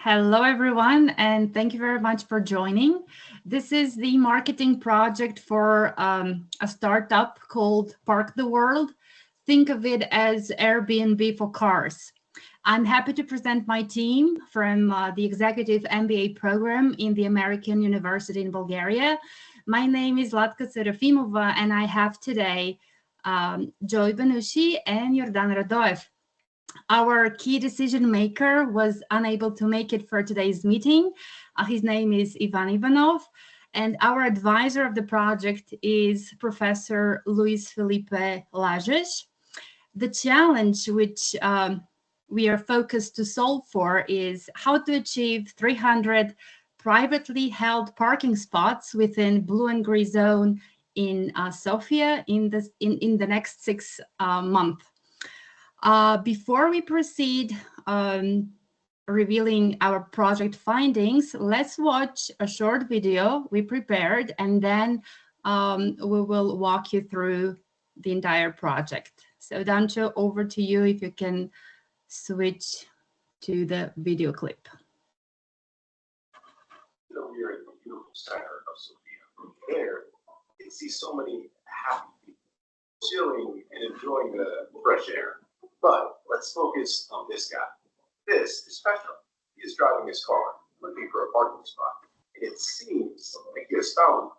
Hello, everyone, and thank you very much for joining. This is the marketing project for a startup called Park the World. Think of it as Airbnb for cars. I'm happy to present my team from the Executive MBA program in the American University in Bulgaria. My name is Latka Serafimova, and I have today Joy Benushi and Jordan Radoev. Our key decision maker was unable to make it for today's meeting. His name is Ivan Ivanov, and our advisor of the project is Professor Luis Filipe Lages. The challenge which we are focused to solve for is how to achieve 300 privately held parking spots within blue and gray zone in Sofia in the next 6 months. Before we proceed revealing our project findings, let's watch a short video we prepared, and then we will walk you through the entire project. So Dancho, over to you if you can switch to the video clip. We're in the beautiful center of Sofia. From there, you can see so many happy people chilling and enjoying the fresh air. But let's focus on this guy. This is Petro. He is driving his car, looking for a parking spot. It seems like he has found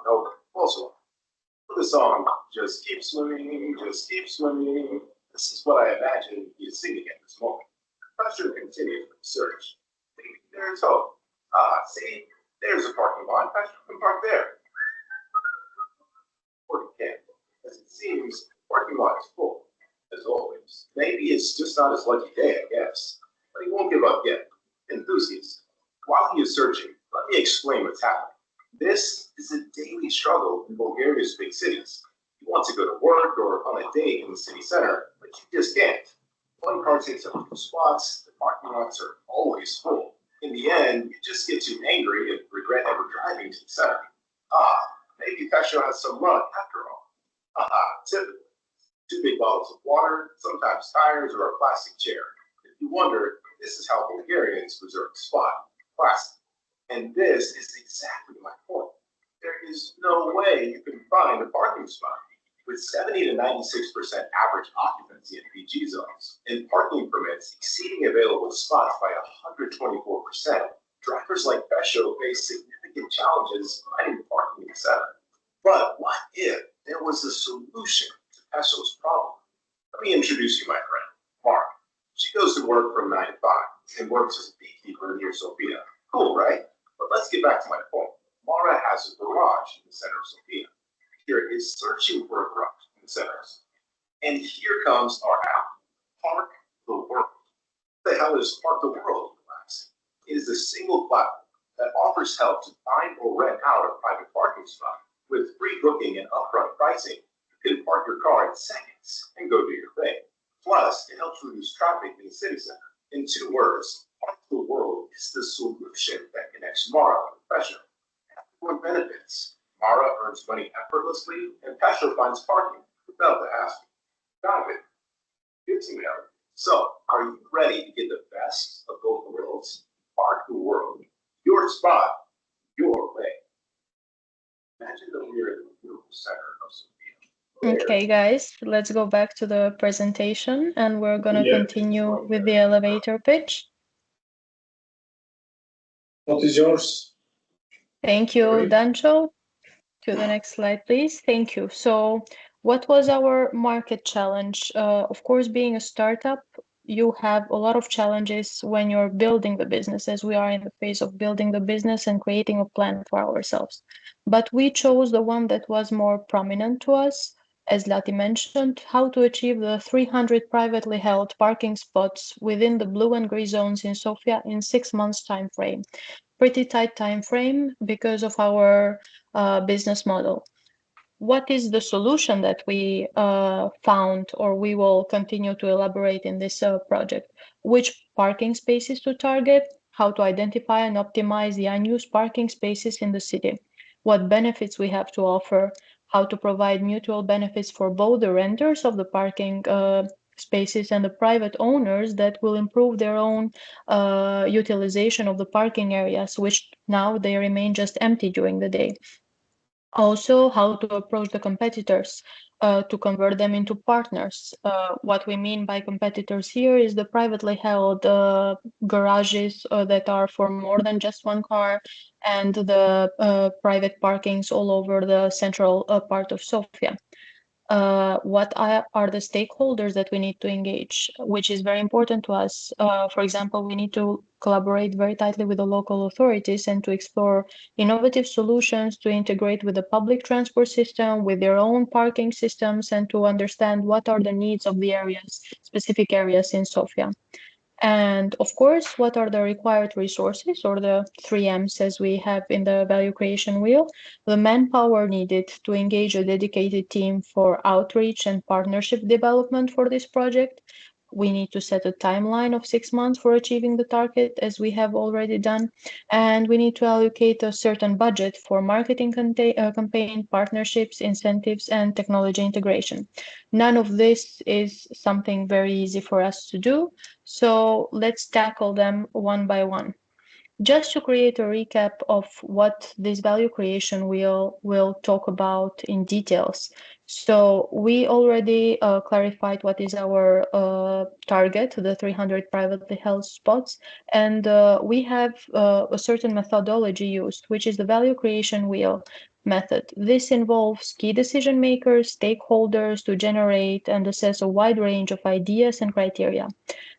no also. The song, Just Keep Swimming, Just Keep Swimming. This is what I imagine he is singing at this moment. Petro continues with the search. Maybe there's hope. See, there's a parking lot. Petro can park there. Or he can't, as it seems the parking lot is full. As always, maybe it's just not his lucky day, I guess. But he won't give up yet. Enthusiast. While he is searching, let me explain what's happening. This is a daily struggle in Bulgaria's big cities. You want to go to work or on a date in the city center, but you just can't. One car takes up 2 spots, the parking lots are always full. In the end, you just get too angry and regret ever driving to the center. Maybe Petro has some luck after all. Typically. 2 big bottles of water, sometimes tires, or a plastic chair. If you wonder, this is how Bulgarians reserve a spot. Plastic. And this is exactly my point. There is no way you can find a parking spot. With 70 to 96% average occupancy in PG zones, and parking permits exceeding available spots by 124%, drivers like Petro face significant challenges finding parking in the center. But what if there was a solution to Petro's problem? Let me introduce you my friend, Mark. She goes to work from 9 to 5 and works as a beekeeper near Sofia. Cool, right? But let's get back to my point. Mara has a garage in the center of Sofia. Here is searching for a garage in the center of Sofia. And here comes our app, Park the World. What the hell is Park the World, relax? It is a single platform that offers help to find or rent out a private parking spot. With free booking and upfront pricing, you can park your car in seconds and go do your thing. Plus, it helps reduce traffic in the city center. In 2 words, Park the World is the solution that connects Mara with Petro. Everyone benefits. Mara earns money effortlessly, and Petro finds parking without the hassle. Got it. Good to know. So, are you ready to get the best of both worlds? Park the World. Your spot, your way. Imagine that we're in the beautiful center of Sofia. Okay, guys, let's go back to the presentation, and we're going to continue with the elevator pitch. What is yours? Thank you, Dancho. To the next slide, please. Thank you. So what was our market challenge? Of course, being a startup, you have a lot of challenges when you're building the business, as we are in the phase of building the business and creating a plan for ourselves. But we chose the one that was more prominent to us, as Lati mentioned, how to achieve the 300 privately held parking spots within the blue and gray zones in Sofia in 6 months time frame. Pretty tight time frame because of our business model. What is the solution that we found, or we will continue to elaborate in this project? Which parking spaces to target, how to identify and optimize the unused parking spaces in the city, what benefits we have to offer, how to provide mutual benefits for both the renters of the parking spaces and the private owners that will improve their own utilization of the parking areas, which now they remain just empty during the day. Also, how to approach the competitors to convert them into partners. What we mean by competitors here is the privately held garages that are for more than just one car, and the private parkings all over the central part of Sofia. What are the stakeholders that we need to engage, which is very important to us. For example, we need to collaborate very tightly with the local authorities and to explore innovative solutions to integrate with the public transport system, with their own parking systems, and to understand what are the needs of the areas, specific areas in Sofia. And of course, what are the required resources, or the 3Ms as we have in the value creation wheel? The manpower needed to engage a dedicated team for outreach and partnership development for this project. We need to set a timeline of 6 months for achieving the target, as we have already done. And we need to allocate a certain budget for marketing campaign, partnerships, incentives, and technology integration. None of this is something very easy for us to do. So let's tackle them one by one. Just to create a recap of what this value creation wheel will talk about in details. So we already clarified what is our target, the 300 privately held spots, and we have a certain methodology used, which is the value creation wheel method. This involves key decision makers, stakeholders to generate and assess a wide range of ideas and criteria.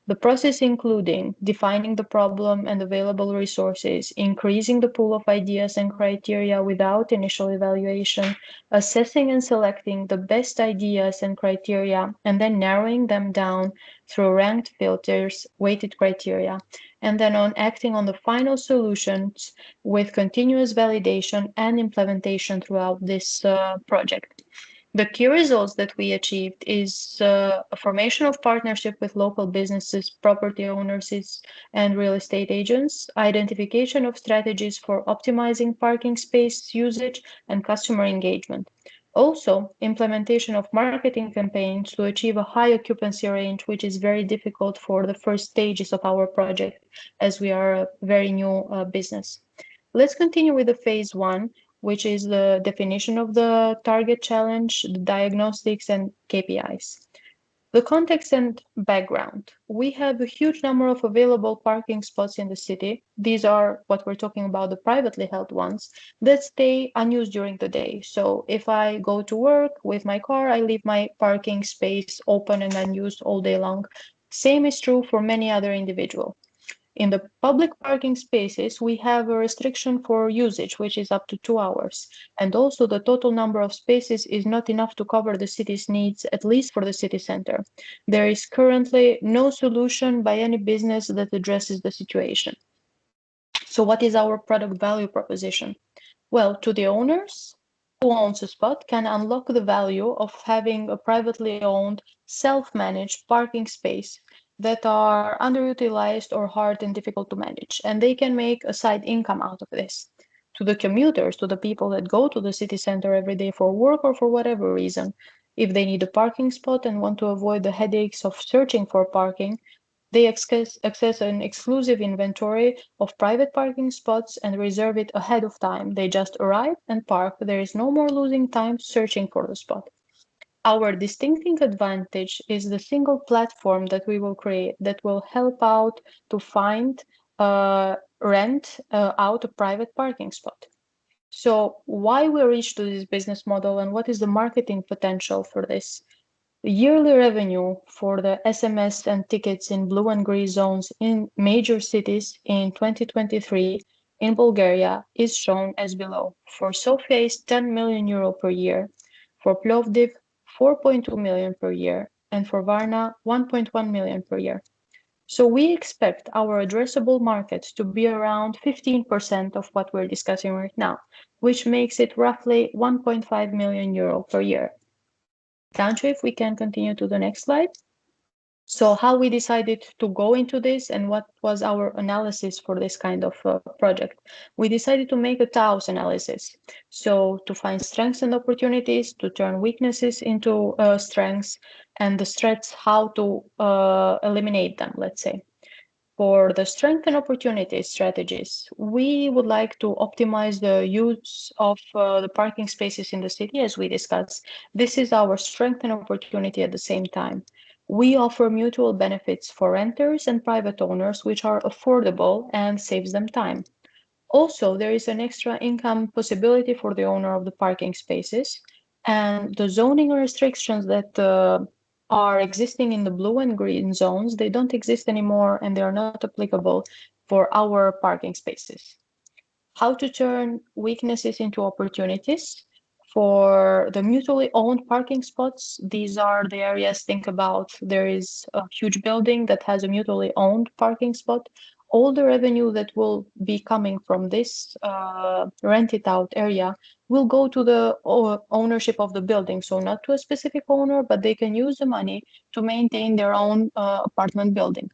The process including defining the problem and available resources, increasing the pool of ideas and criteria without initial evaluation, assessing and selecting the best ideas and criteria, and then narrowing them down through ranked filters, weighted criteria, and then on acting on the final solutions with continuous validation and implementation throughout this project. The key results that we achieved is a formation of partnership with local businesses, property owners, and real estate agents, identification of strategies for optimizing parking space usage and customer engagement. Also, implementation of marketing campaigns to achieve a high occupancy range, which is very difficult for the first stages of our project, as we are a very new business. Let's continue with the phase one, which is the definition of the target challenge, the diagnostics, and KPIs. The context and background. We have a huge number of available parking spots in the city. These are what we're talking about, the privately held ones, that stay unused during the day. So if I go to work with my car, I leave my parking space open and unused all day long. Same is true for many other individuals. In the public parking spaces, we have a restriction for usage, which is up to 2 hours. And also the total number of spaces is not enough to cover the city's needs, at least for the city center. There is currently no solution by any business that addresses the situation. So what is our product value proposition? Well, to the owners, who owns a spot can unlock the value of having a privately owned, self-managed parking space that are underutilized or hard and difficult to manage, and they can make a side income out of this. To the commuters, to the people that go to the city center every day for work or for whatever reason, if they need a parking spot and want to avoid the headaches of searching for parking, they access an exclusive inventory of private parking spots and reserve it ahead of time. They just arrive and park. There is no more losing time searching for the spot. Our distinctive advantage is the single platform that we will create that will help out to find, rent out a private parking spot. So why we reach to this business model and what is the marketing potential for this? The yearly revenue for the SMS and tickets in blue and gray zones in major cities in 2023 in Bulgaria is shown as below. For Sofia is 10 million euro per year, for Plovdiv 4.2 million per year, and for Varna 1.1 million per year. So we expect our addressable market to be around 15% of what we're discussing right now, which makes it roughly 1.5 million euro per year. Dancho, if we can continue to the next slide. So how we decided to go into this and what was our analysis for this kind of project? We decided to make a TAOS analysis. So to find strengths and opportunities, to turn weaknesses into strengths, and the threats, how to eliminate them, let's say. For the strength and opportunity strategies, we would like to optimize the use of the parking spaces in the city, as we discussed. This is our strength and opportunity at the same time. We offer mutual benefits for renters and private owners, which are affordable and saves them time. Also, there is an extra income possibility for the owner of the parking spaces, and the zoning restrictions that are existing in the blue and green zones, they don't exist anymore and they are not applicable for our parking spaces. How to turn weaknesses into opportunities. For the mutually owned parking spots, these are the areas, think about there is a huge building that has a mutually owned parking spot. All the revenue that will be coming from this rented out area will go to the ownership of the building. So not to a specific owner, but they can use the money to maintain their own apartment building.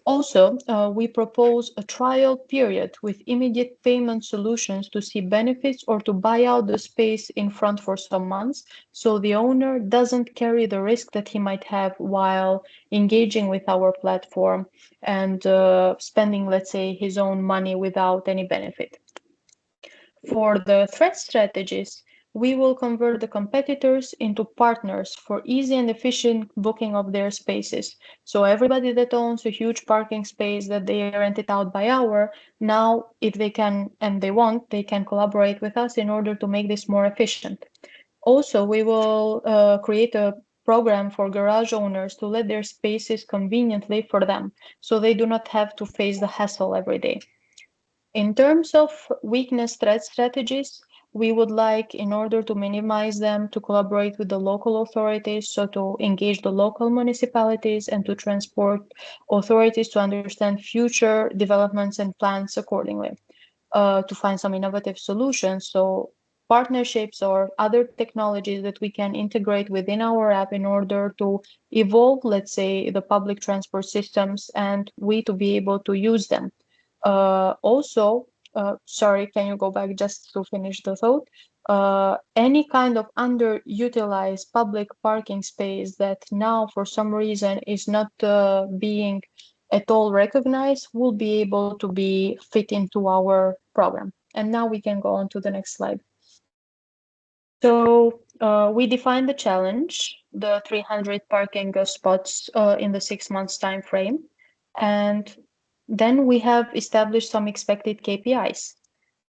Also, we propose a trial period with immediate payment solutions to see benefits or to buy out the space in front for some months, so the owner doesn't carry the risk that he might have while engaging with our platform and spending, let's say, his own money without any benefit. For the threat strategies, we will convert the competitors into partners for easy and efficient booking of their spaces. So everybody that owns a huge parking space that they rent it out by hour, now if they can and they want, they can collaborate with us in order to make this more efficient. Also, we will create a program for garage owners to let their spaces conveniently for them, so they do not have to face the hassle every day. In terms of weakness threat strategies, we would like, in order to minimize them, to collaborate with the local authorities, so to engage the local municipalities and to transport authorities to understand future developments and plans accordingly, to find some innovative solutions. So partnerships or other technologies that we can integrate within our app in order to evolve, let's say, the public transport systems and we to be able to use them. Also, sorry, can you go back just to finish the thought? Any kind of underutilized public parking space that now for some reason is not being at all recognized will be able to be fit into our program. And now we can go on to the next slide. So we defined the challenge, the 300 parking spots in the 6 months time frame. And then we have established some expected KPIs.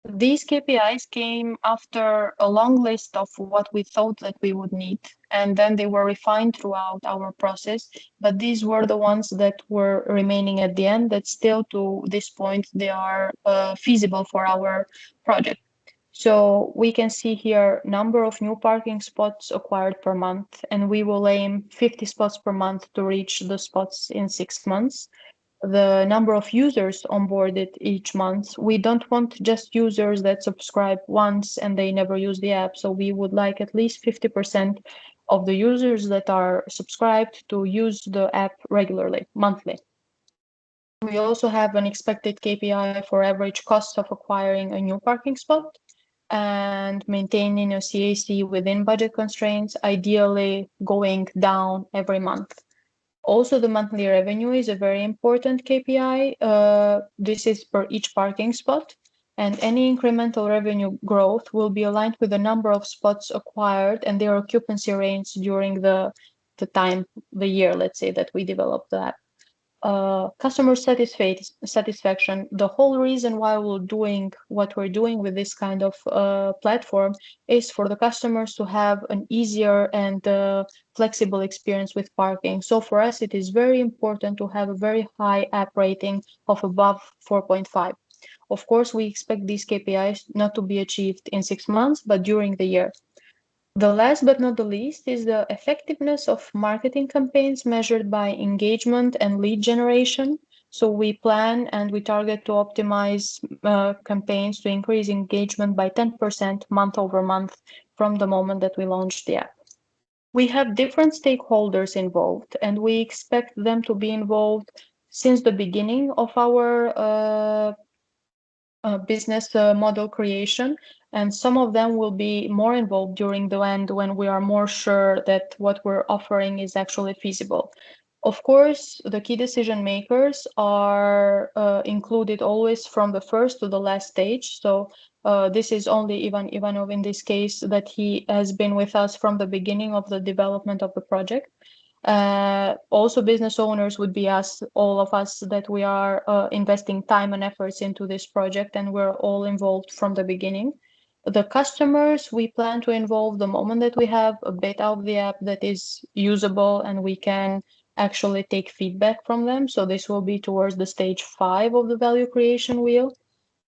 These KPIs came after a long list of what we thought that we would need, and then they were refined throughout our process. But these were the ones that were remaining at the end that still to this point, they are feasible for our project. So we can see here number of new parking spots acquired per month, and we will aim 50 spots per month to reach the spots in 6 months. The number of users onboarded each month. We don't want just users that subscribe once and they never use the app. So we would like at least 50% of the users that are subscribed to use the app regularly, monthly. We also have an expected KPI for average cost of acquiring a new parking spot and maintaining a CAC within budget constraints, ideally going down every month. Also, the monthly revenue is a very important KPI. This is per each parking spot, and any incremental revenue growth will be aligned with the number of spots acquired and their occupancy rates during the year, let's say, that we develop the app. Customer satisfaction. The whole reason why we're doing what we're doing with this kind of platform is for the customers to have an easier and flexible experience with parking. So for us, it is very important to have a very high app rating of above 4.5. Of course, we expect these KPIs not to be achieved in 6 months, but during the year. The last but not the least is the effectiveness of marketing campaigns measured by engagement and lead generation. So we plan and we target to optimize campaigns to increase engagement by 10% month over month from the moment that we launched the app. We have different stakeholders involved, and we expect them to be involved since the beginning of our business model creation, and some of them will be more involved during the end when we are more sure that what we're offering is actually feasible. Of course, the key decision makers are included always from the first to the last stage. So this is only Ivan Ivanov in this case, that he has been with us from the beginning of the development of the project. Also, business owners would be us, all of us, that we are investing time and efforts into this project, and we're all involved from the beginning. The customers, we plan to involve the moment that we have a beta of the app that is usable and we can actually take feedback from them. So this will be towards the stage 5 of the value creation wheel.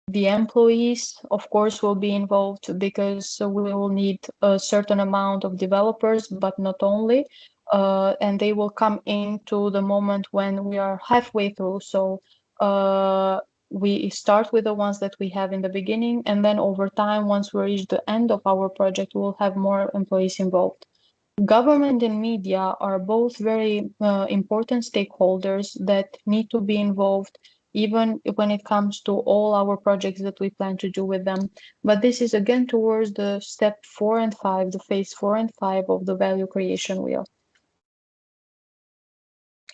The employees, of course, will be involved because we will need a certain amount of developers, but not only. And they will come into the moment when we are halfway through. So we start with the ones that we have in the beginning, and then over time, once we reach the end of our project, we'll have more employees involved. Government and media are both very important stakeholders that need to be involved, even when it comes to all our projects that we plan to do with them. But this is again towards the step 4 and 5, the phase 4 and 5 of the value creation wheel.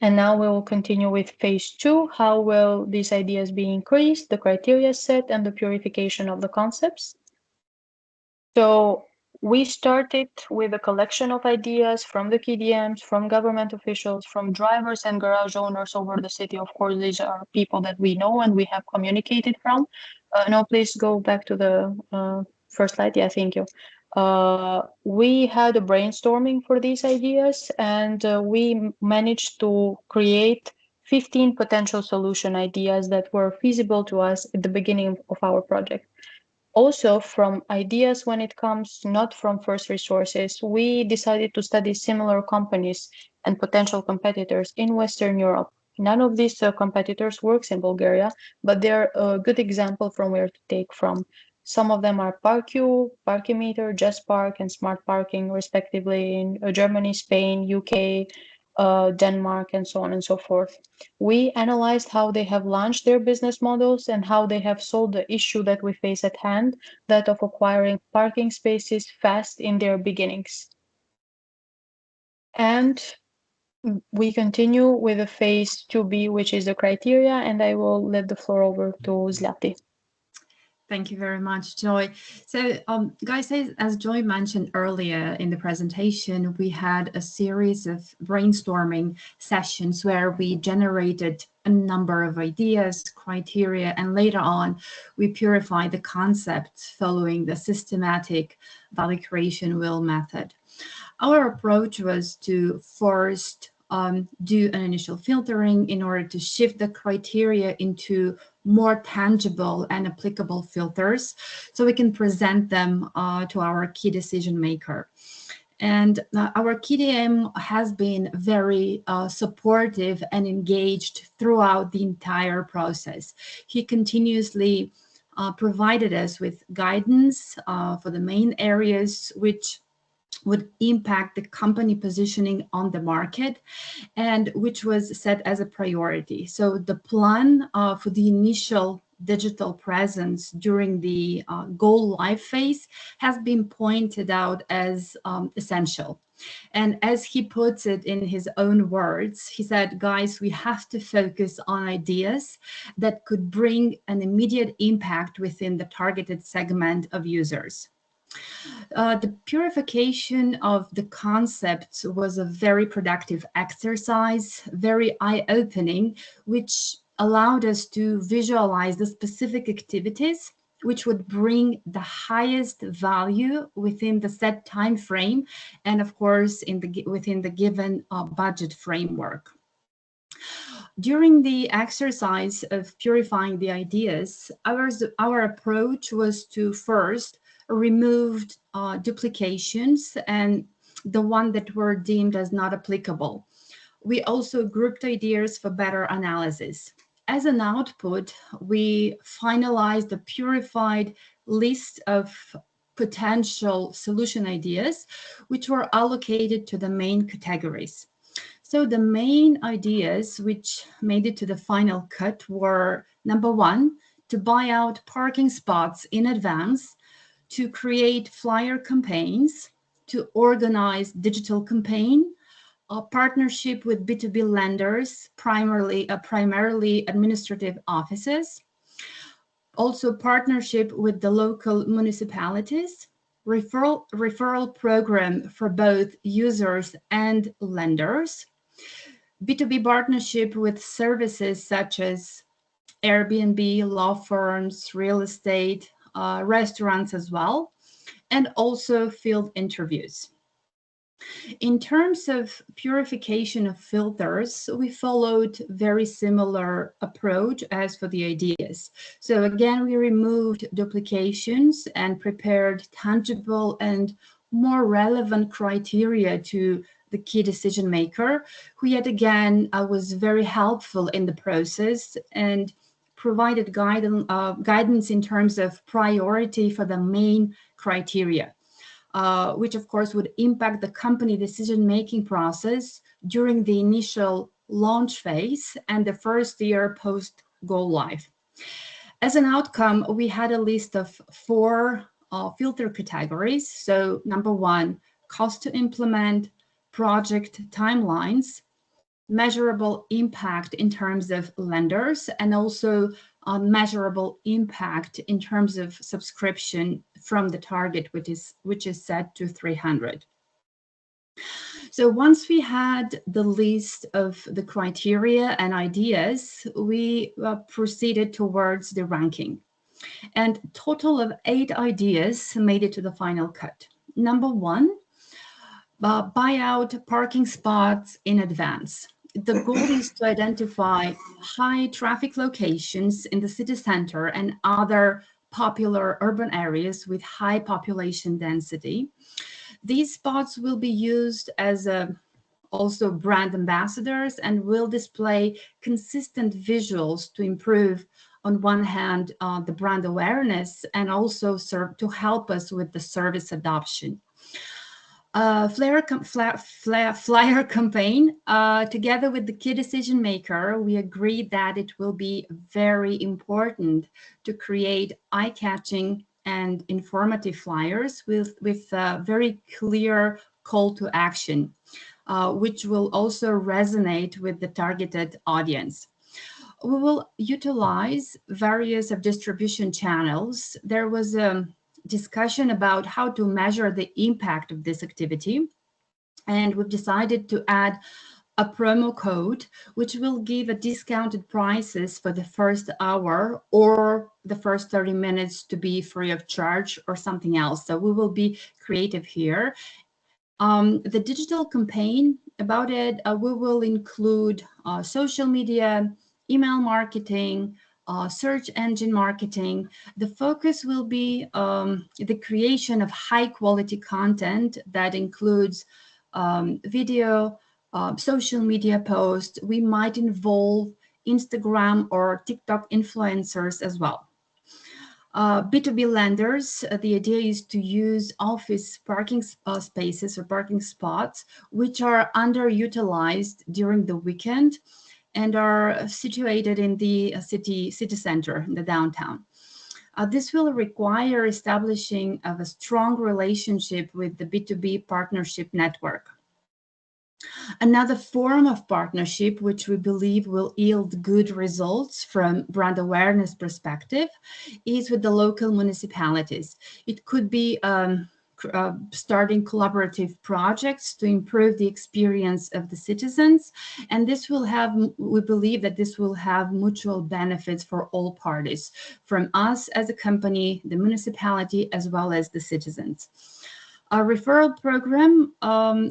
And now we will continue with phase 2. How will these ideas be increased, the criteria set, and the purification of the concepts? So we started with a collection of ideas from the KDMs, from government officials, from drivers and garage owners over the city. Of course, these are people that we know and we have communicated from. No, please go back to the first slide. Yeah, thank you. We had a brainstorming for these ideas, and we managed to create 15 potential solution ideas that were feasible to us at the beginning of our project. Also, from ideas when it comes not from first resources, we decided to study similar companies and potential competitors in Western Europe. None of these competitors works in Bulgaria, but they're a good example from where to take from. Some of them are ParkU, Parkimeter, Just Park, and Smart Parking, respectively, in Germany, Spain, UK, Denmark, and so on and so forth. We analyzed how they have launched their business models and how they have solved the issue that we face at hand, that of acquiring parking spaces fast in their beginnings. And we continue with the phase 2B, which is the criteria, and I will let the floor over to Zlati. Thank you very much, Joy. So, guys, as Joy mentioned earlier in the presentation, we had a series of brainstorming sessions where we generated a number of ideas, criteria, and later on, we purified the concepts following the systematic value creation wheel method. Our approach was to first do an initial filtering in order to shift the criteria into more tangible and applicable filters so we can present them to our key decision maker. And our KDM has been very supportive and engaged throughout the entire process. He continuously provided us with guidance for the main areas which would impact the company positioning on the market and which was set as a priority. So the plan for the initial digital presence during the go live phase has been pointed out as essential. And as he puts it in his own words, he said, guys, we have to focus on ideas that could bring an immediate impact within the targeted segment of users. The purification of the concepts was a very productive exercise, very eye-opening, which allowed us to visualize the specific activities which would bring the highest value within the set time frame and, of course, within the given budget framework. During the exercise of purifying the ideas, our approach was to first removed duplications and the one that were deemed as not applicable. We also grouped ideas for better analysis. As an output, we finalized a purified list of potential solution ideas, which were allocated to the main categories. So the main ideas which made it to the final cut were: number one, to buy out parking spots in advance, to create flyer campaigns, to organize digital campaign, a partnership with B2B lenders, primarily administrative offices, also partnership with the local municipalities, referral program for both users and lenders, B2B partnership with services such as Airbnb, law firms, real estate, restaurants as well, and also field interviews. In terms of purification of filters, we followed very similar approach as for the ideas. So again, we removed duplications and prepared tangible and more relevant criteria to the key decision maker, who yet again was very helpful in the process and provided guidance in terms of priority for the main criteria. Which of course would impact the company decision-making process during the initial launch phase and the first year post-go live. As an outcome, we had a list of 4 filter categories. So number one, cost to implement, project timelines, measurable impact in terms of lenders, and also measurable impact in terms of subscription from the target, which is set to 300. So once we had the list of the criteria and ideas, we proceeded towards the ranking. And total of 8 ideas made it to the final cut. Number one, buy out parking spots in advance. The goal is to identify high traffic locations in the city center and other popular urban areas with high population density. These spots will be used as also brand ambassadors and will display consistent visuals to improve, on one hand, the brand awareness and also serve to help us with the service adoption. Flyer campaign, together with the key decision maker, we agreed that it will be very important to create eye-catching and informative flyers with very clear call to action, which will also resonate with the targeted audience. We will utilize various distribution channels. There was a discussion about how to measure the impact of this activity, and we've decided to add a promo code which will give a discounted prices for the first hour or the first 30 minutes to be free of charge or something else. So we will be creative here. The digital campaign about it, we will include social media, email marketing, search engine marketing. The focus will be the creation of high quality content that includes video, social media posts. We might involve Instagram or TikTok influencers as well. B2B lenders, the idea is to use office parking spaces or parking spots which are underutilized during the weekend and are situated in the city center, in the downtown. This will require establishing of a strong relationship with the B2B partnership network. Another form of partnership, which we believe will yield good results from brand awareness perspective, is with the local municipalities. It could be starting collaborative projects to improve the experience of the citizens, and this will have, we believe that this will have mutual benefits for all parties, from us as a company, the municipality, as well as the citizens. A referral program,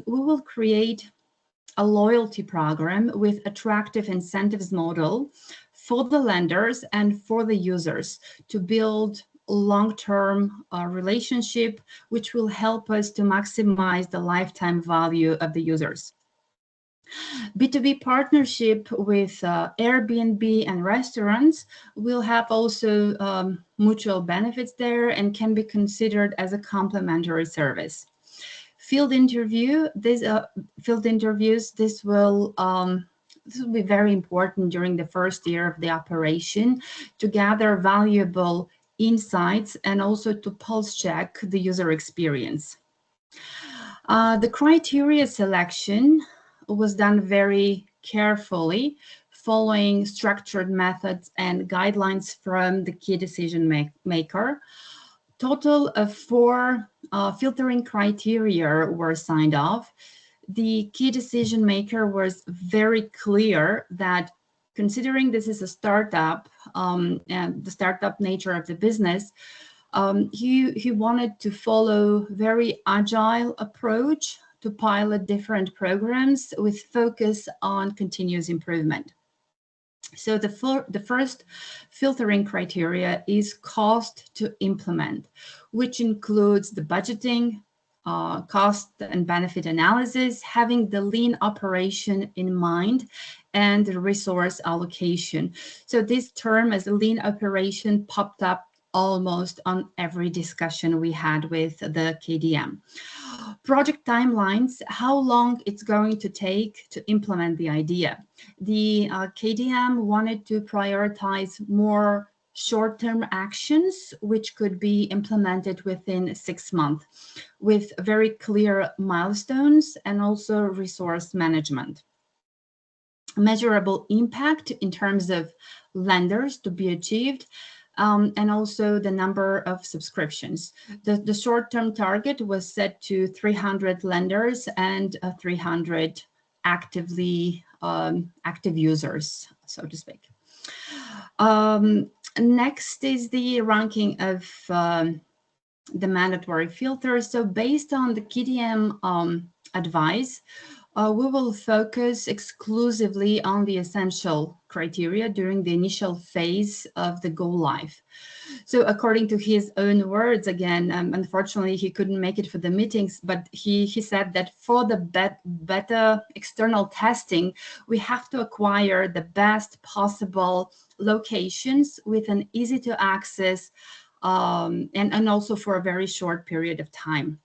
we will create a loyalty program with attractive incentives model for the lenders and for the users to build long-term relationship, which will help us to maximize the lifetime value of the users. B2B partnership with Airbnb and restaurants will have also mutual benefits there and can be considered as a complementary service. Field interviews, this will be very important during the first year of the operation to gather valuable insights and also to pulse check the user experience. The criteria selection was done very carefully, following structured methods and guidelines from the key decision maker. Total of 4 filtering criteria were signed off. The key decision maker was very clear that, considering this is a startup and the startup nature of the business, he wanted to follow very agile approach to pilot different programs with focus on continuous improvement. So the first filtering criteria is cost to implement, which includes the budgeting, cost and benefit analysis, having the lean operation in mind, and the resource allocation. So this term as a lean operation popped up almost on every discussion we had with the KDM. Project timelines, how long it's going to take to implement the idea. The KDM wanted to prioritize more short-term actions, which could be implemented within 6 months, with very clear milestones and also resource management. Measurable impact in terms of lenders to be achieved, and also the number of subscriptions. The short-term target was set to 300 lenders and 300 active users, so to speak. Next is the ranking of the mandatory filters. So based on the KDM advice, we will focus exclusively on the essential criteria during the initial phase of the go live. So according to his own words, again, unfortunately, he couldn't make it for the meetings, but he said that for the better external testing, we have to acquire the best possible locations with an easy to access and also for a very short period of time.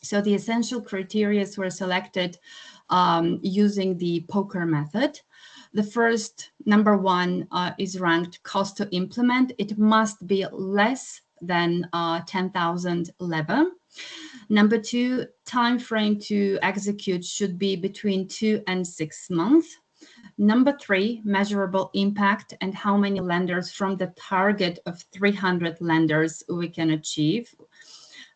So the essential criteria were selected using the poker method. The first, number 1, is ranked cost to implement. It must be less than 10,000 leva. Number 2, time frame to execute should be between 2 and 6 months. Number 3, measurable impact and how many lenders from the target of 300 lenders we can achieve.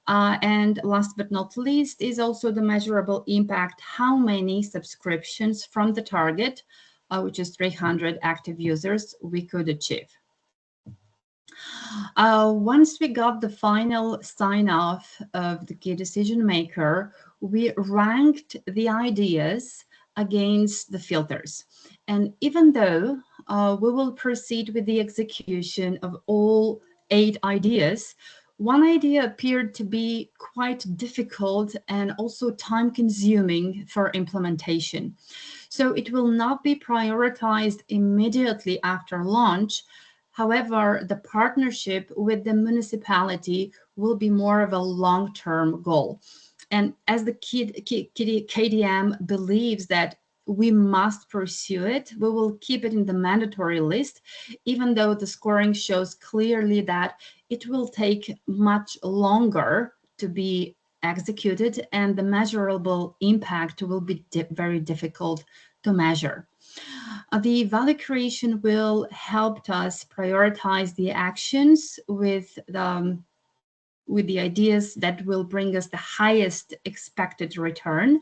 And last but not least is also the measurable impact, how many subscriptions from the target, which is 300 active users, we could achieve. Once we got the final sign-off of the key decision maker, we ranked the ideas against the filters. And even though we will proceed with the execution of all 8 ideas, one idea appeared to be quite difficult and also time-consuming for implementation. So it will not be prioritized immediately after launch. However, the partnership with the municipality will be more of a long-term goal. And as the KDM believes that we must pursue it, we will keep it in the mandatory list, even though the scoring shows clearly that it will take much longer to be executed and the measurable impact will be very difficult to measure. The value creation will help us prioritize the actions with the ideas that will bring us the highest expected return,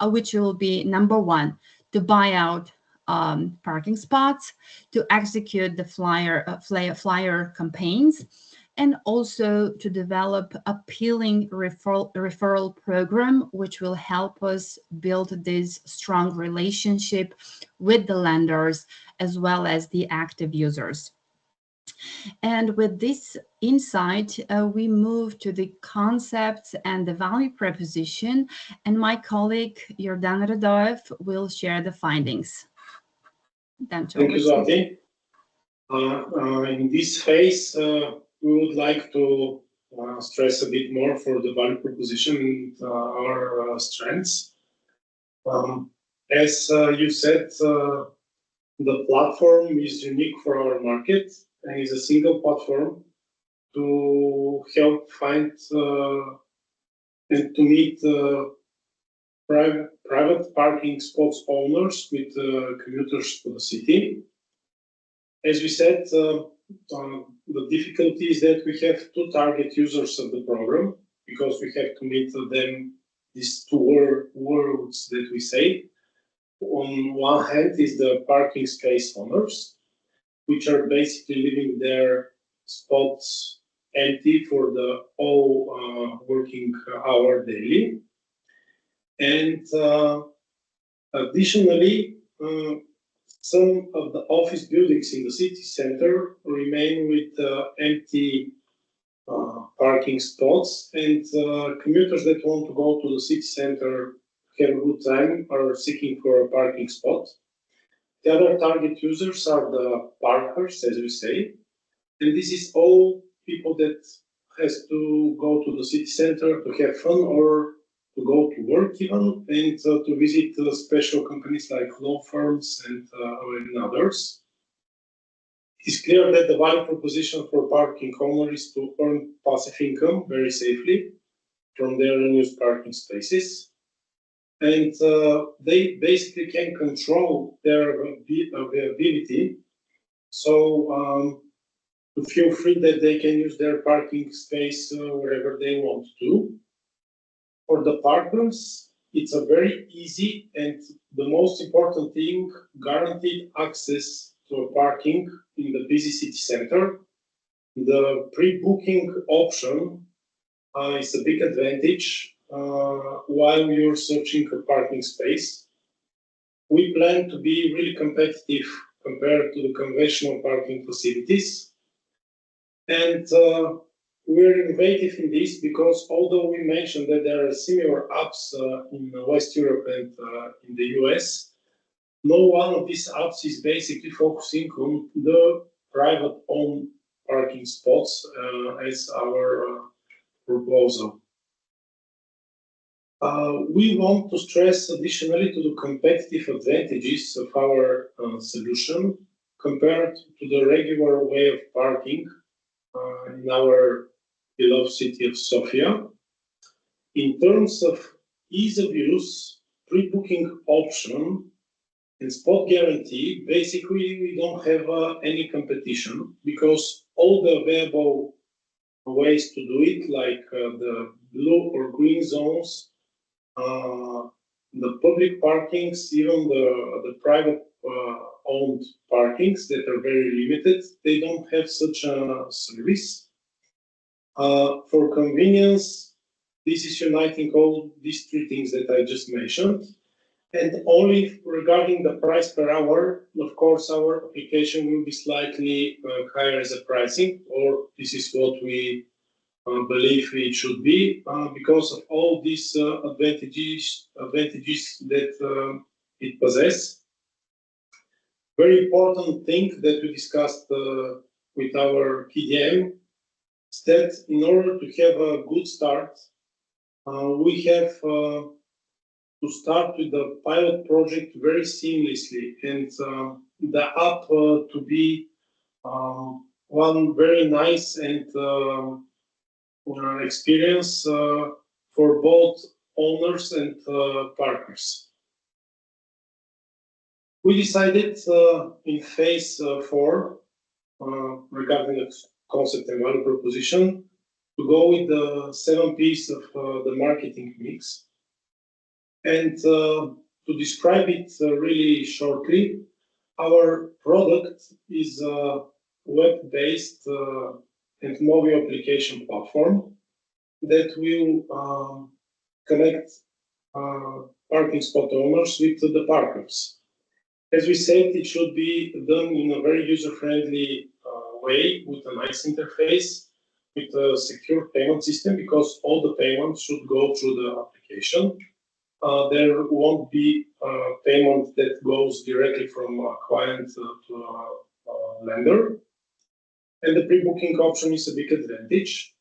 which will be number 1, to buy out parking spots, to execute the flyer campaigns, and also to develop appealing referral program, which will help us build this strong relationship with the lenders as well as the active users. And with this insight, we move to the concepts and the value proposition, and my colleague Jordan Radoev will share the findings. Thank you, Zlati. In this phase, we would like to stress a bit more for the value proposition and our strengths. As you said, the platform is unique for our market and is a single platform to help find and to meet private parking spots owners with commuters to the city. As we said, the difficulty is that we have two target users of the program because we have to meet them, these two worlds that we say. On one hand is the parking space owners, which are basically leaving their spots empty for the whole working hour daily. And additionally, some of the office buildings in the city center remain with empty parking spots, and commuters that want to go to the city center have a good time are seeking for a parking spot. The other target users are the parkers, as we say, and this is all people that has to go to the city center to have fun or to go to work even, and to visit special companies like law firms and others. It's clear that the value proposition for parking owners is to earn passive income very safely from their unused parking spaces. And they basically can control their availability. So to feel free that they can use their parking space wherever they want to. For the parkers, it's a very easy and the most important thing, guaranteed access to a parking in the busy city center. The pre-booking option is a big advantage while you're searching a parking space. We plan to be really competitive compared to the conventional parking facilities. And we're innovative in this because although we mentioned that there are similar apps in West Europe and in the US, no one of these apps is basically focusing on the private owned parking spots as our proposal. We want to stress additionally to the competitive advantages of our solution compared to the regular way of parking in our beloved city of Sofia. In terms of ease of use, pre-booking option, and spot guarantee, basically we don't have any competition because all the available ways to do it, like the blue or green zones, the public parkings, even the private owned parkings that are very limited, they don't have such a service. For convenience, this is uniting all these three things that I just mentioned. And only regarding the price per hour, of course, our application will be slightly higher as a pricing, or this is what we believe it should be, because of all these advantages that it possesses. Very important thing that we discussed with our PDM is that in order to have a good start, we have to start with the pilot project very seamlessly, and the app to be one very nice and experience for both owners and parkers. We decided in phase 4 regarding the concept and value proposition to go with the 7 P's of the marketing mix. And to describe it really shortly, our product is a web-based and mobile application platform that will connect parking spot owners with the parkers. As we said, it should be done in a very user-friendly way with a nice interface, with a secure payment system, because all the payments should go through the application. There won't be payment that goes directly from a client to a lender. And the pre-booking option is a big advantage.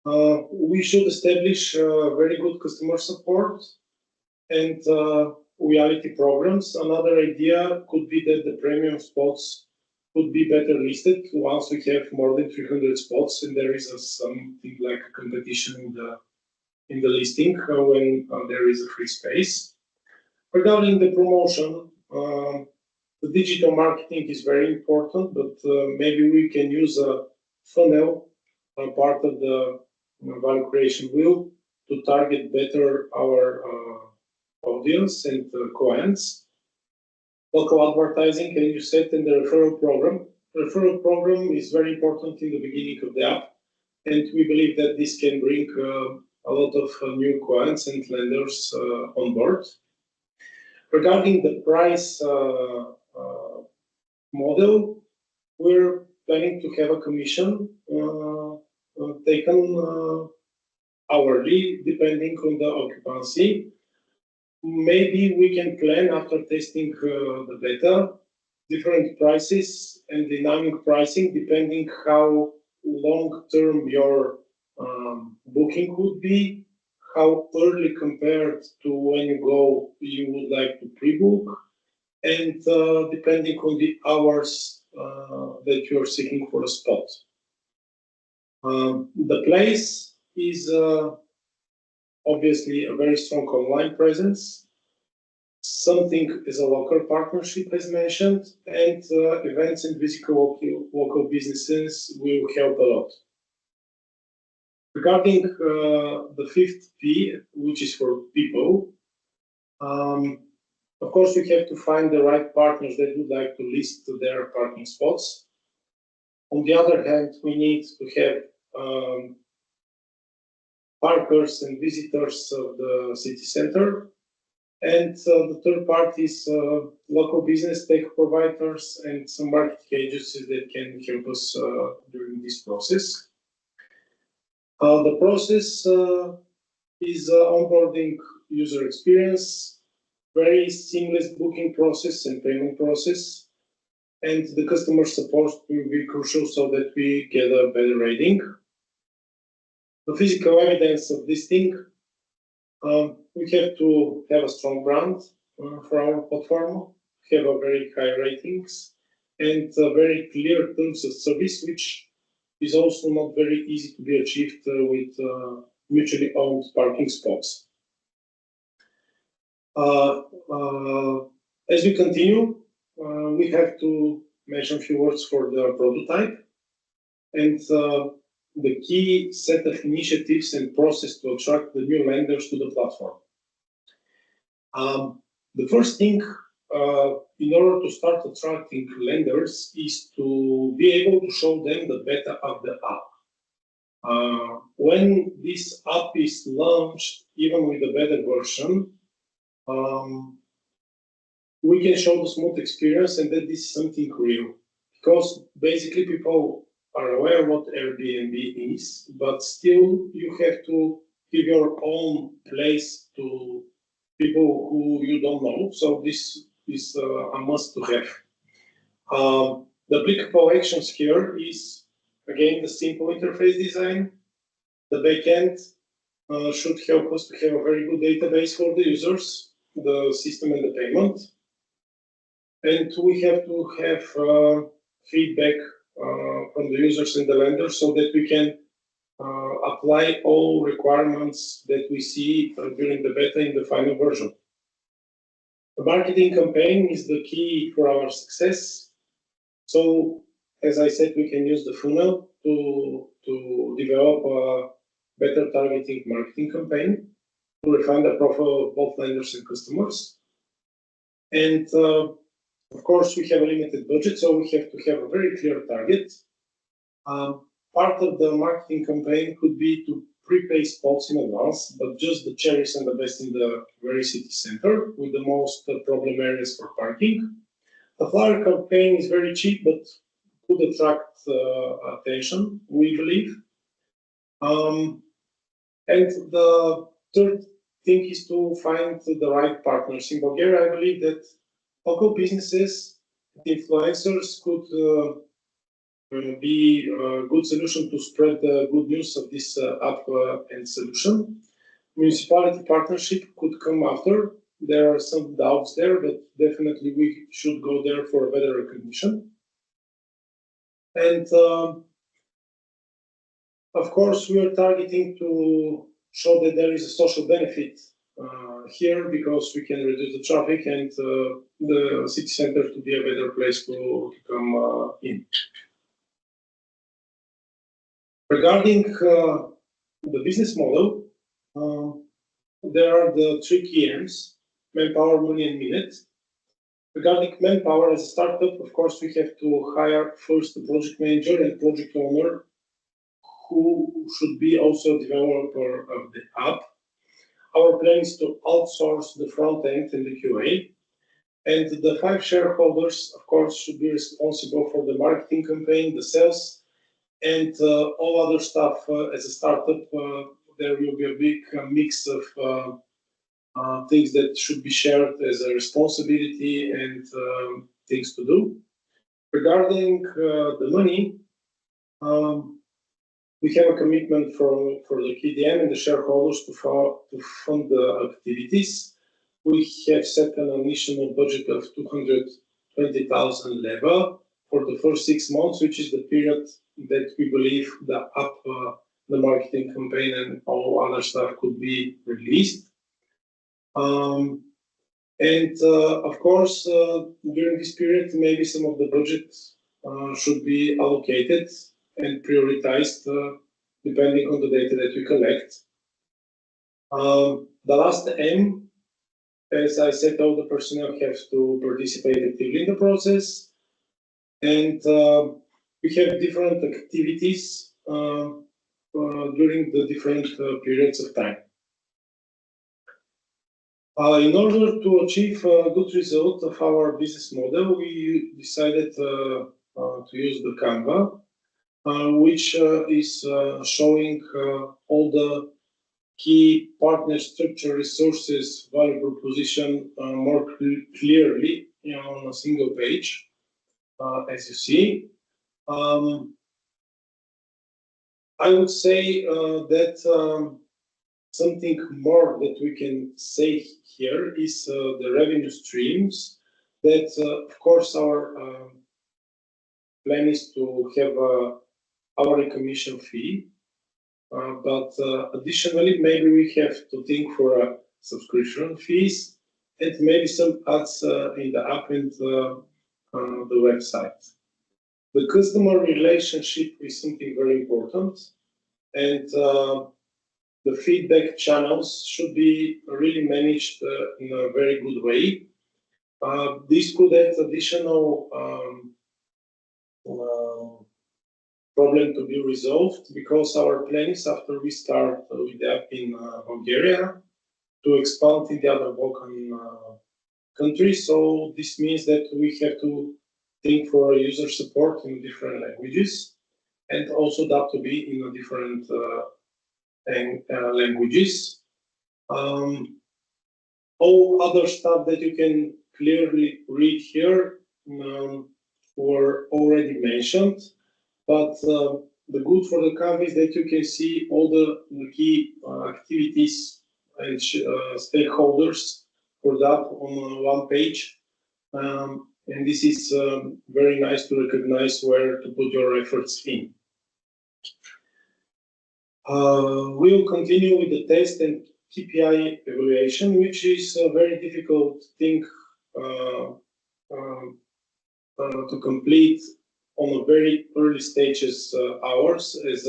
We should establish very good customer support and loyalty programs. Another idea could be that the premium spots could be better listed once we have more than 300 spots, and there is something like a competition in the listing when there is a free space. Regarding the promotion, the digital marketing is very important, but maybe we can use a funnel, part of the value creation wheel, to target better our audience and clients. Local advertising, and you said, in the referral program. The referral program is very important in the beginning of the app, and we believe that this can bring a lot of new clients and lenders on board. Regarding the price model, we're planning to have a commission taken hourly, depending on the occupancy. Maybe we can plan, after testing the data, different prices and dynamic pricing, depending how long-term your booking would be, how early compared to when you would like to pre-book, and depending on the hours that you're seeking for a spot. The place is obviously a very strong online presence, something as a local partnership as mentioned, and events and physical local businesses will help a lot. Regarding the fifth P, which is for people, of course we have to find the right partners that would like to list their parking spots. On the other hand, we need to have parkers and visitors of the city center. And the third part is local business tech providers and some marketing agencies that can help us during this process. The process is onboarding user experience, very seamless booking process and payment process, and the customer support will be crucial so that we get a better rating. The physical evidence of this thing, we have to have a strong brand for our platform, have a very high ratings, and very clear terms of service, which is also not very easy to be achieved with mutually owned parking spots. As we continue, we have to mention a few words for the prototype and the key set of initiatives and process to attract the new lenders to the platform. The first thing, in order to start attracting lenders, is to be able to show them the beta of the app. When this app is launched, even with a beta version, we can show the smooth experience and that this is something real. Because basically people are aware what Airbnb is, but still you have to give your own place to people who you don't know. So this is a must to have. The applicable actions here is, again, the simple interface design. The backend should help us to have a very good database for the users, the system and the payment. And we have to have feedback from the users and the lenders so that we can apply all requirements that we see during the beta in the final version. The marketing campaign is the key for our success. So, as I said, we can use the funnel to develop a better targeting marketing campaign to refine the profile of both lenders and customers. And of course, we have a limited budget, so we have to have a very clear target. Part of the marketing campaign could be to prepay spots in advance, but just the cherries and the best in the very city center with the most problem areas for parking. The flyer campaign is very cheap, but could attract attention, we believe. And the third thing is to find the right partners. In Bulgaria, I believe that local businesses, influencers could be a good solution to spread the good news of this app and solution. Municipality partnership could come after. There are some doubts there, but definitely we should go there for a better recognition. And of course, we are targeting to show that there is a social benefit here, because we can reduce the traffic and the city center to be a better place to come in. Regarding the business model, there are the 3 key M's: manpower, money, and minute. Regarding manpower, as a startup, of course, we have to hire first the project manager and project owner, who should be also a developer of the app. Our plan is to outsource the front end and the QA. And the 5 shareholders, of course, should be responsible for the marketing campaign, the sales, and all other stuff. As a startup, there will be a big mix of things that should be shared as a responsibility and things to do. Regarding the money, we have a commitment for the KDM and the shareholders to fund the activities. We have set an initial budget of 220,000 leva for the first 6 months, which is the period that we believe the app, the marketing campaign, and all other stuff could be released. Of course, during this period, maybe some of the budget should be allocated and prioritized depending on the data that we collect. The last M, as I said, all the personnel have to participate actively in the process, and we have different activities during the different periods of time. In order to achieve a good result of our business model, we decided to use the Canva, which is showing all the key partner structure, resources, value proposition more clearly on a single page, as you see. I would say that something more that we can say here is the revenue streams. That, of course, our plan is to have hourly commission fee, but additionally, maybe we have to think for subscription fees and maybe some ads in the app and the website. The customer relationship is something very important, and the feedback channels should be really managed in a very good way. This could add additional problem to be resolved, because our plan is, after we start with the app in Bulgaria, to expand in the other Balkan countries. So this means that we have to think for user support in different languages, and also that to be in a different languages. All other stuff that you can clearly read here were already mentioned, but the good for the Canva is that you can see all the key activities and stakeholders for that on one page. And this is very nice to recognize where to put your efforts in. We'll continue with the test and KPI evaluation, which is a very difficult thing to complete on a very early stages hours as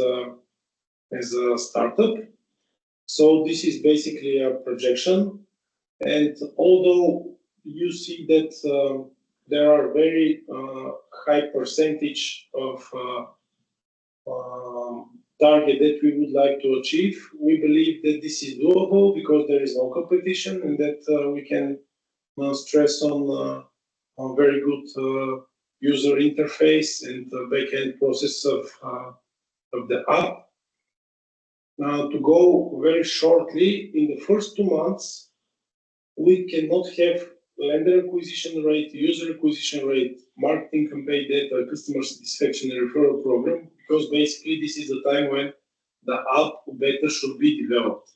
a startup. So this is basically a projection, and although you see that there are very high percentage of target that we would like to achieve, we believe that this is doable because there is no competition, and that we can stress on very good user interface and the backend process of the app. Now, to go very shortly, in the first 2 months, we cannot have lender acquisition rate, user acquisition rate, marketing campaign data, customer satisfaction, and referral program, because basically this is the time when the app beta should be developed.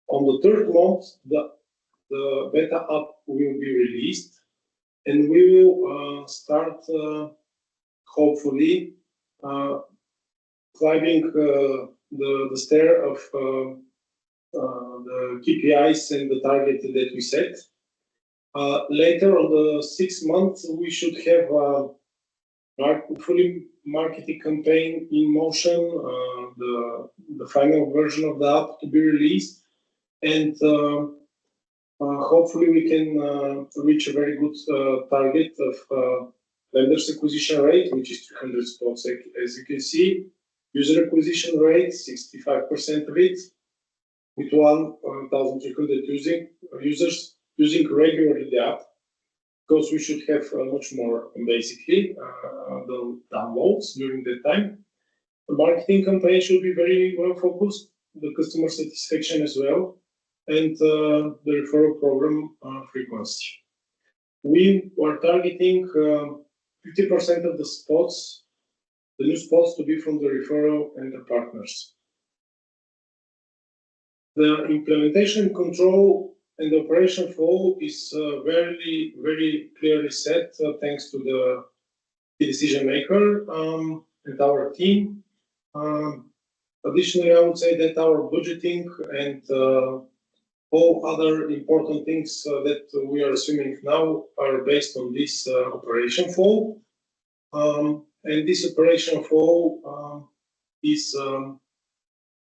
On the 3rd month, the beta app will be released, and we will start, hopefully, climbing the stair of the KPIs and the target that we set. Later on the 6th month, we should have a fully marketing campaign in motion, the final version of the app to be released, and hopefully we can reach a very good target of lenders acquisition rate, which is 300 spots, as you can see. User acquisition rate, 65% of it, with 1,300 users using regularly the app, because we should have much more, basically, the downloads during that time. The marketing campaign should be very well focused, the customer satisfaction as well, and the referral program frequency. We are targeting 50% of the spots, the new spots, to be from the referral and the partners. The implementation control and the operation flow is very, very clearly set thanks to the decision maker and our team. Additionally, I would say that our budgeting and all other important things that we are assuming now are based on this operation flow. And this operation flow is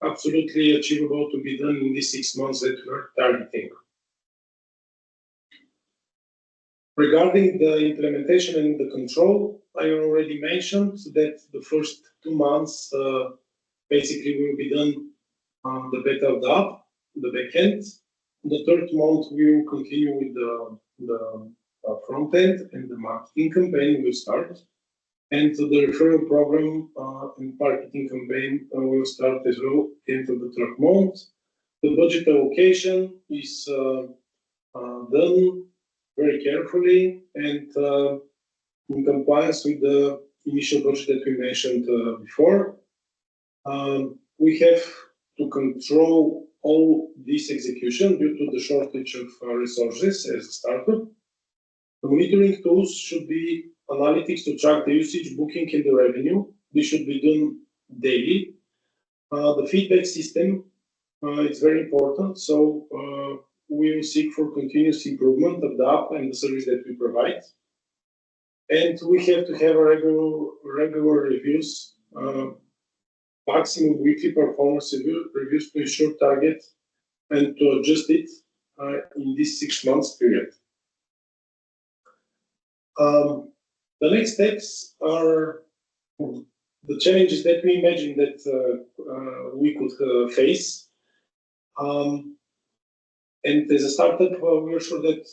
absolutely achievable to be done in these 6 months that we're targeting. Regarding the implementation and the control, I already mentioned that the first 2 months basically will be done on the beta of the app, the backend. The 3rd month we will continue with the front end, and the marketing campaign will start. And the referral program and marketing campaign will start as well into the 3rd month. The budget allocation is done very carefully and in compliance with the initial budget that we mentioned before. We have to control all this execution due to the shortage of resources as a startup. The monitoring tools should be analytics to track the usage, booking, and the revenue. This should be done daily. The feedback system is very important, so we will seek for continuous improvement of the app and the service that we provide. And we have to have a regular reviews, maximum weekly performance reviews to ensure target and to adjust it in this 6 months period. The next steps are the challenges that we imagine that we could face. And as a startup, we are sure that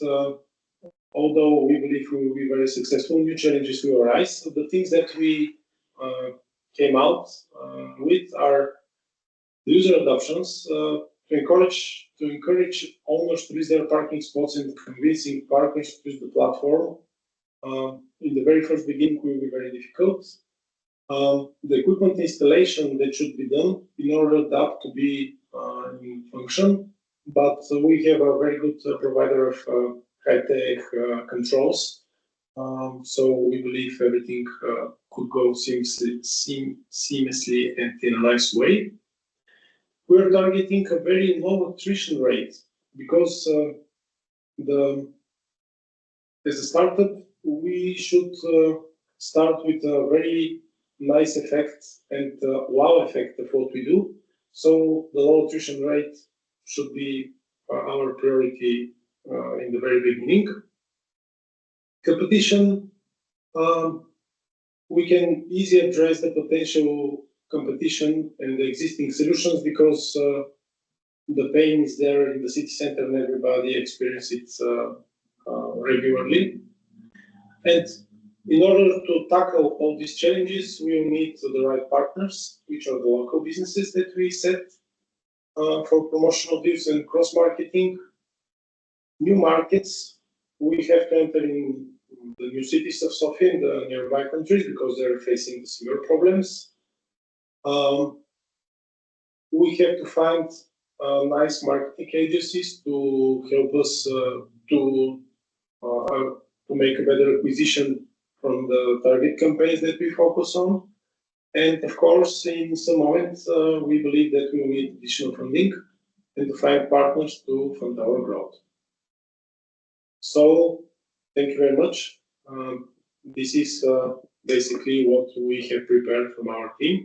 although we believe we will be very successful, new challenges will arise. So the things that we came out with are user adoptions, to encourage owners to use their parking spots and convincing partners to use the platform. In the very first beginning will be very difficult. The equipment installation that should be done in order the app to be in function, but we have a very good provider of high-tech controls, so we believe everything could go seamlessly and in a nice way. We are targeting a very low attrition rate because as a startup, we should start with a very nice effect and wow effect of what we do. So the low attrition rate should be our priority in the very beginning. Competition, we can easily address the potential competition and the existing solutions because the pain is there in the city center and everybody experiences it regularly. And In order to tackle all these challenges, we will need the right partners, which are the local businesses that we set for promotional deals and cross-marketing. New markets, we have to enter in the new cities of Sofia and the nearby countries because they're facing similar problems. We have to find nice marketing agencies to help us to make a better acquisition from the target campaigns that we focus on. And of course, in some moments, we believe that we will need additional funding and to find partners to fund our growth. So, thank you very much. This is basically what we have prepared from our team.